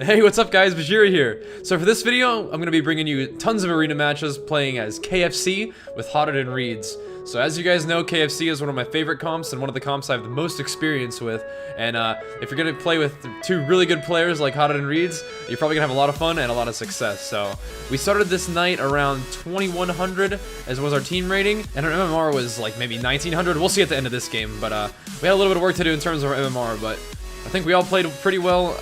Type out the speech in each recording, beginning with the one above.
Hey, what's up guys, Bajheera here. So for this video, I'm going to be bringing you tons of arena matches playing as KFC with Hotted and Reedzpd. So as you guys know, KFC is one of my favorite comps and one of the comps I have the most experience with. And if you're going to play with two really good players like Hotted and Reedzpd, you're probably going to have a lot of fun and a lot of success. So we started this night around 2100 as was our team rating, and our MMR was like maybe 1900. We'll see at the end of this game, but we had a little bit of work to do in terms of our MMR, but I think we all played pretty well.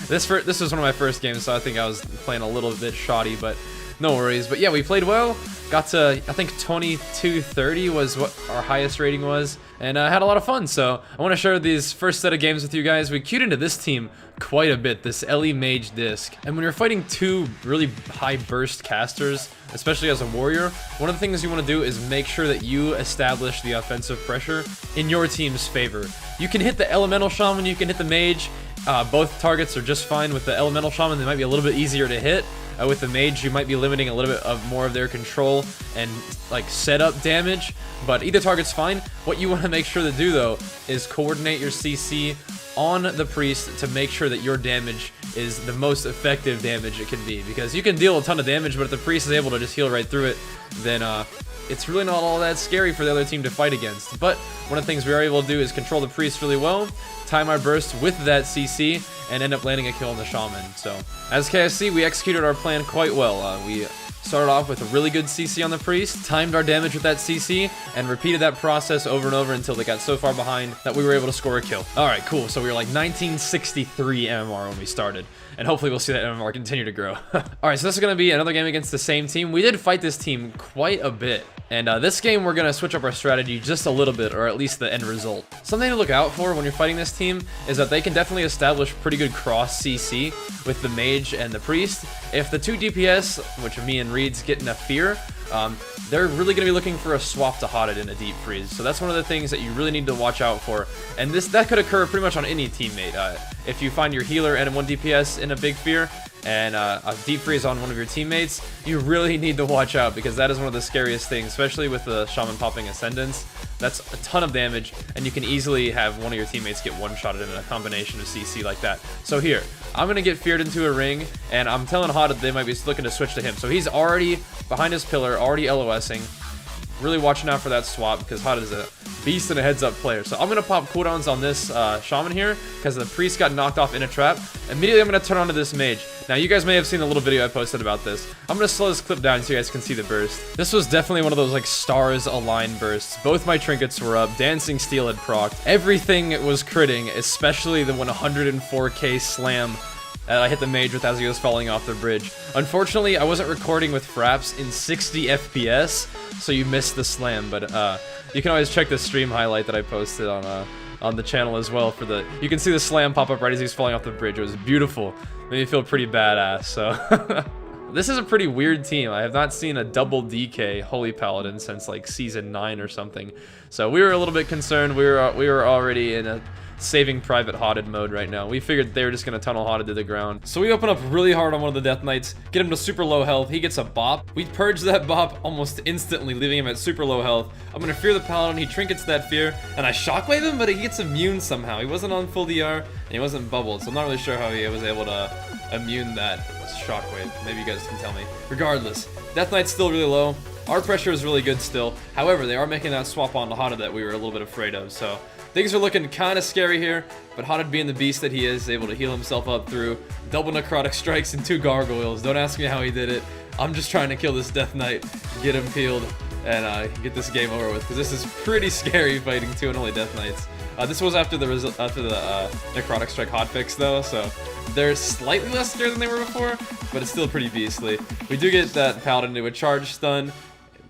This was one of my first games, so I think I was playing a little bit shoddy, but no worries. But yeah, we played well. Got to, I think 2230 was what our highest rating was, and had a lot of fun. So I want to share these first set of games with you guys. We queued into this team quite a bit, this Ellie Mage disc. And when you're fighting two really high burst casters, especially as a warrior, one of the things you want to do is make sure that you establish the offensive pressure in your team's favor. You can hit the elemental shaman, you can hit the mage. Both targets are just fine. With the elemental shaman, they might be a little bit easier to hit. With the mage, you might be limiting a little bit of more of their control and like setup damage, but either target's fine. What you want to make sure to do though is coordinate your CC on the priest to make sure that your damage is the most effective damage it can be, because you can deal a ton of damage, but if the priest is able to just heal right through it, then it's really not all that scary for the other team to fight against. But one of the things we are able to do is control the priest really well, time our burst with that CC, and end up landing a kill on the shaman. So as KFC, we executed our plan quite well. We started off with a really good CC on the priest, timed our damage with that CC, and repeated that process over and over until they got so far behind that we were able to score a kill. Alright, cool. So we were like 1963 MMR when we started, and hopefully we'll see that MMR continue to grow. Alright, so this is going to be another game against the same team. We did fight this team quite a bit, and this game we're going to switch up our strategy just a little bit, or at least the end result. Something to look out for when you're fighting this team is that they can definitely establish pretty good cross CC with the mage and the priest. If the two DPS, which are me and Reedz, get enough fear, they're really going to be looking for a swap to Hotted in a deep freeze. So that's one of the things that you really need to watch out for. And that could occur pretty much on any teammate. If you find your healer and one DPS in a big fear, and a deep freeze on one of your teammates, you really need to watch out, because that is one of the scariest things, especially with the shaman popping ascendance. That's a ton of damage, and you can easily have one of your teammates get one-shotted in a combination of CC like that. So here, I'm going to get feared into a ring, and I'm telling Hotted they might be looking to switch to him. So he's already behind his pillar, already LOSing. Really watching out for that swap, because Hotted is a beast and a heads-up player. So I'm going to pop cooldowns on this shaman here, because the priest got knocked off in a trap. Immediately I'm going to turn on to this mage. Now you guys may have seen a little video I posted about this. I'm going to slow this clip down so you guys can see the burst. This was definitely one of those like stars aligned bursts. Both my trinkets were up, dancing steel had procced. Everything was critting, especially the 104k slam I hit the mage with as he was falling off the bridge. Unfortunately, I wasn't recording with fraps in 60 FPS, so you missed the slam, but you can always check the stream highlight that I posted on the channel as well for the... You can see the slam pop up right as he's falling off the bridge. It was beautiful. Made me feel pretty badass, so... This is a pretty weird team. I have not seen a double DK Holy Paladin since like season 9 or something. So we were a little bit concerned. We were already in a saving private Hotted mode right now. We figured they were just gonna tunnel Hotted to the ground. So we open up really hard on one of the Death Knights, get him to super low health. He gets a bop. We purge that bop almost instantly, leaving him at super low health. I'm gonna fear the Paladin. He trinkets that fear, and I shockwave him, but he gets immune somehow. He wasn't on full DR, and he wasn't bubbled, so I'm not really sure how he was able to immune that shockwave. Maybe you guys can tell me. Regardless, Death Knight's still really low. Our pressure is really good still. However, they are making that swap on to Hotted that we were a little bit afraid of, so things are looking kind of scary here, but Hotted, being the beast that he is, able to heal himself up through double necrotic strikes and 2 gargoyles. Don't ask me how he did it. I'm just trying to kill this Death Knight, get him healed, and get this game over with, because this is pretty scary fighting 2 and only Death Knights. This was after the necrotic strike hotfix though, so they're slightly less scary than they were before, but it's still pretty beastly. We do get that Paladin into a charge stun,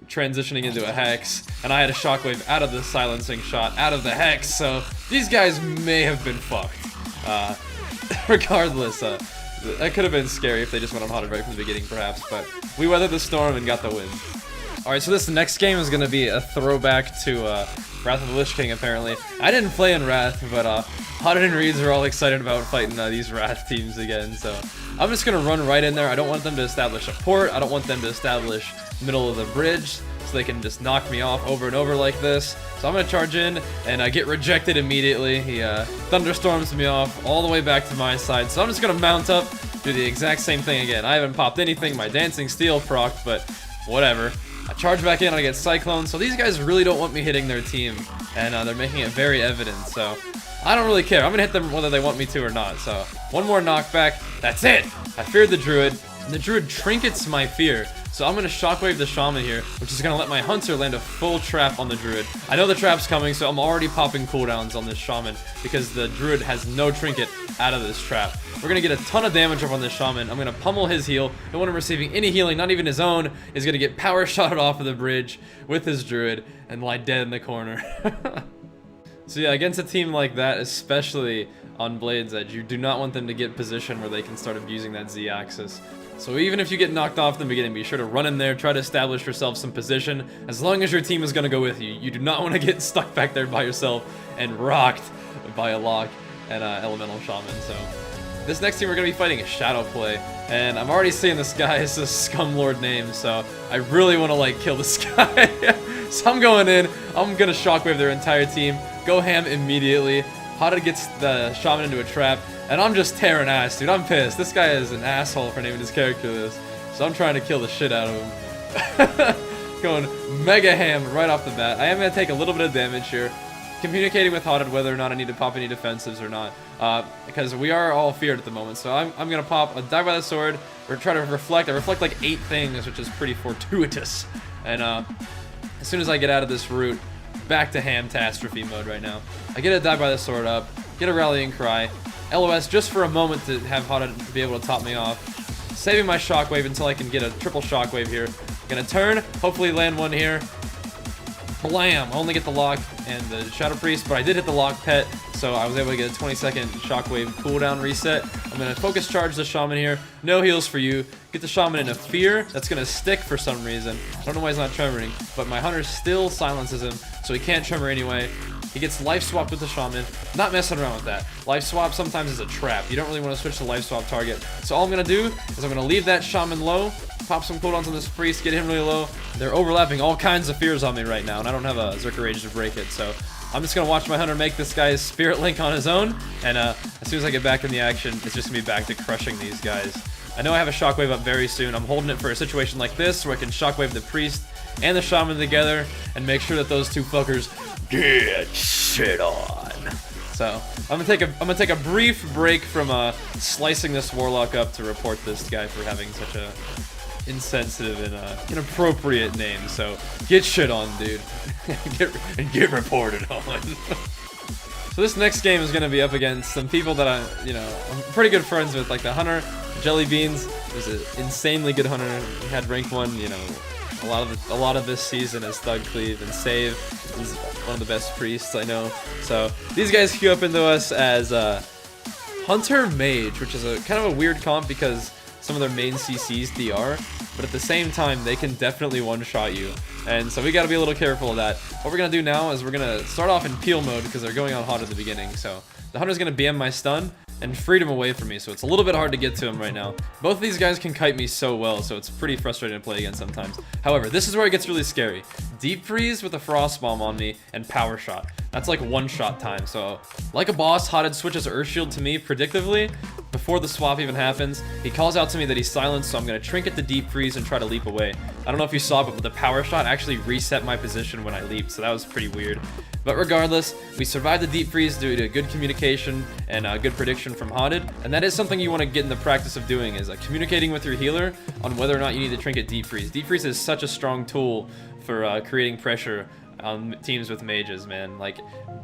transitioning into a hex, and I had a shockwave out of the silencing shot, out of the hex, so these guys may have been fucked. Regardless, that could have been scary if they just went on Hotted right from the beginning perhaps, but we weathered the storm and got the win. Alright, so this next game is going to be a throwback to Wrath of the Lich King, apparently. I didn't play in Wrath, but Hotted and Reedz are all excited about fighting these Wrath teams again, so I'm just going to run right in there. I don't want them to establish a port. I don't want them to establish middle of the bridge, so they can just knock me off over and over like this. So I'm gonna charge in and get rejected immediately. He thunderstorms me off all the way back to my side. So I'm just gonna mount up, do the exact same thing again. I haven't popped anything. My dancing steel procced, but whatever. I charge back in, I get Cyclone. So these guys really don't want me hitting their team, and they're making it very evident. So I don't really care. I'm gonna hit them whether they want me to or not. So one more knockback. That's it. I feared the Druid, and the Druid trinkets my fear. So I'm gonna shockwave the Shaman here, which is gonna let my Hunter land a full trap on the Druid. I know the trap's coming, so I'm already popping cooldowns on this Shaman because the Druid has no trinket out of this trap. We're gonna get a ton of damage up on this Shaman. I'm gonna pummel his heal. No one receiving any healing, not even his own, is gonna get power shotted off of the bridge with his Druid and lie dead in the corner. So yeah, against a team like that, especially on Blade's Edge, you do not want them to get position where they can start abusing that Z-axis. So even if you get knocked off in the beginning, be sure to run in there, try to establish yourself some position. As long as your team is going to go with you, you do not want to get stuck back there by yourself and rocked by a Lock and Elemental Shaman. So this next team we're going to be fighting a Shadow Play, and I'm already seeing this guy as a Scumlord name, so I really want to like kill this guy. So I'm going in, I'm going to shockwave their entire team, go ham immediately. Hotted gets the Shaman into a trap, and I'm just tearing ass, dude. I'm pissed. This guy is an asshole for naming his character this, so I'm trying to kill the shit out of him. Going mega ham right off the bat. I am going to take a little bit of damage here. Communicating with Hotted whether or not I need to pop any defensives or not, because we are all feared at the moment. So I'm going to pop a Die by the Sword, or try to reflect. I reflect like 8 things, which is pretty fortuitous. And as soon as I get out of this route, back to Hamtastrophe mode right now. I get a Die by the Sword up, get a Rallying Cry, LOS just for a moment to have Hotted be able to top me off. Saving my Shockwave until I can get a triple Shockwave here. Gonna turn, hopefully land one here. Blam! I only get the Lock and the Shadow Priest, but I did hit the Lock Pet, so I was able to get a 20-second Shockwave cooldown reset. I'm going to focus charge the Shaman here. No heals for you. Get the Shaman into Fear. That's going to stick for some reason. I don't know why he's not tremoring, but my Hunter still silences him, so he can't tremor anyway. He gets life swapped with the Shaman. Not messing around with that. Life swap sometimes is a trap. You don't really want to switch to life swap target. So all I'm going to do is I'm going to leave that Shaman low, pop some cooldowns on this Priest, get him really low. They're overlapping all kinds of fears on me right now, and I don't have a Zerker Rage to break it, so I'm just going to watch my Hunter make this guy's Spirit Link on his own, and as soon as I get back in the action, it's just going to be back to crushing these guys. I know I have a Shockwave up very soon. I'm holding it for a situation like this, where I can Shockwave the Priest and the Shaman together, and make sure that those two fuckers get shit on. So I'm gonna take a brief break from slicing this Warlock up to report this guy for having such a insensitive and inappropriate name. So get shit on, dude. get reported on. So this next game is gonna be up against some people that I'm pretty good friends with, like the Hunter, Jelly Beans. There's an insanely good Hunter. He had rank 1, a lot of this season as Thug Cleave and Save. He's one of the best priests I know. So these guys queue up into us as Hunter Mage, which is a kind of a weird comp because some of their main CCs DR, but at the same time they can definitely one-shot you, and so we got to be a little careful of that. What we're gonna do now is we're gonna start off in peel mode because they're going on hot at the beginning. So the Hunter's gonna BM my stun and freedom away from me, so it's a little bit hard to get to him right now. Both of these guys can kite me so well, so it's pretty frustrating to play against sometimes. However, this is where it gets really scary. Deep Freeze with a Frost Bomb on me and Power Shot. That's like one-shot time, so like a boss, Hotted switches Earth Shield to me predictively before the swap even happens. He calls out to me that he's silenced, so I'm going to Trinket the Deep Freeze and try to leap away. I don't know if you saw, but the Power Shot actually reset my position when I leaped, so that was pretty weird. But regardless, we survived the Deep Freeze due to good communication and good prediction from Hotted, and that is something you want to get in the practice of doing, is communicating with your healer on whether or not you need to Trinket Deep Freeze. Deep Freeze is such a strong tool for creating pressure on teams with mages, man.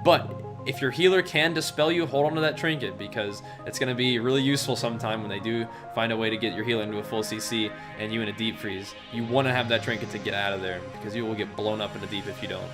But if your healer can dispel you, hold on to that trinket, because it's going to be really useful sometime when they do find a way to get your healer into a full CC and you in a Deep Freeze. You want to have that trinket to get out of there, because you will get blown up in the deep if you don't.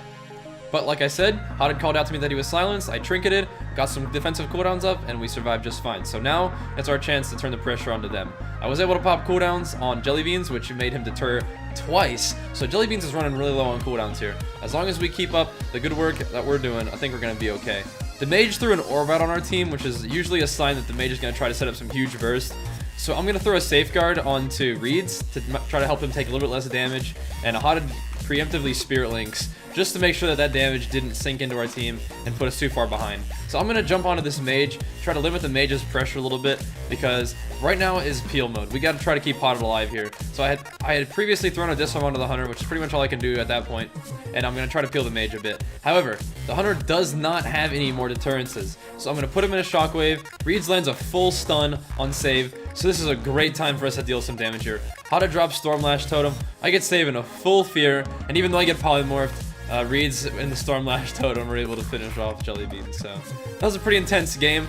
But like I said, Hotted called out to me that he was silenced. I trinketed, got some defensive cooldowns up, and we survived just fine. So now it's our chance to turn the pressure onto them. I was able to pop cooldowns on Jelly Beans, which made him deter twice. So Jelly Beans is running really low on cooldowns here. As long as we keep up the good work that we're doing, I think we're going to be okay. The Mage threw an Orb out on our team, which is usually a sign that the Mage is going to try to set up some huge burst. So I'm going to throw a Safeguard onto Reedz to try to help him take a little bit less damage. And Hotted preemptively Spirit Links just to make sure that that damage didn't sink into our team and put us too far behind. So I'm going to jump onto this mage, try to limit the mage's pressure a little bit, because right now is peel mode. We got to try to keep Hotted alive here. So I had previously thrown a disarm onto the hunter, which is pretty much all I can do at that point, and I'm going to try to peel the mage a bit. However, the hunter does not have any more deterrences, so I'm going to put him in a shockwave. Reedz lands a full stun on save, so this is a great time for us to deal some damage here. Hotted drops Stormlash Totem, I get save in a full fear, and even though I get polymorphed, Reedz in the Stormlash Totem were able to finish off Jellybean, so that was a pretty intense game.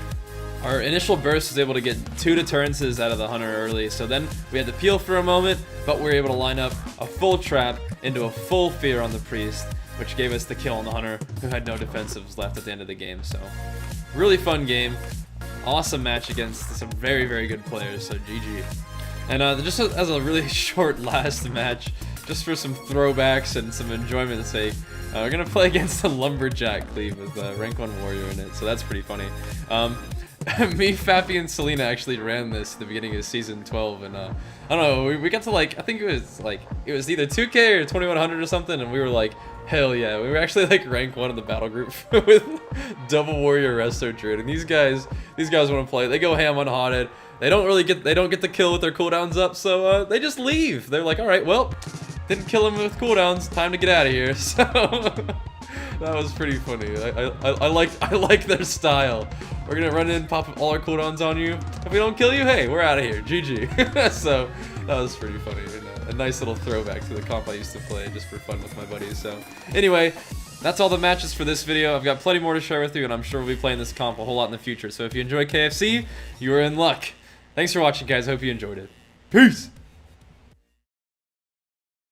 Our initial burst was able to get 2 deterrences out of the hunter early, so then we had to peel for a moment, but we were able to line up a full trap into a full fear on the priest, which gave us the kill on the hunter, who had no defensives left at the end of the game. So really fun game, awesome match against some very, very good players, so GG. And just as a really short last match, just for some throwbacks and some enjoyment's sake, we're gonna play against a Lumberjack Cleave with rank 1 warrior in it, so that's pretty funny. Me, Fappy, and Selena actually ran this at the beginning of season 12, and I don't know, we got to like, I think it was either 2K or 2100 or something, and we were like, hell yeah, we were actually like rank 1 in the battle group with double warrior resto druid, and these guys want to play. They go ham on Hotted. They don't get the kill with their cooldowns up, so they just leave. They're like, all right, well, didn't kill him with cooldowns, time to get out of here. So that was pretty funny. I like their style. We're gonna run in, pop all our cooldowns on you. If we don't kill you, hey, we're out of here. GG. So that was pretty funny. And a nice little throwback to the comp I used to play just for fun with my buddies. So anyway, that's all the matches for this video. I've got plenty more to share with you, and I'm sure we'll be playing this comp a whole lot in the future. So if you enjoy KFC, you are in luck. Thanks for watching, guys. Hope you enjoyed it. Peace!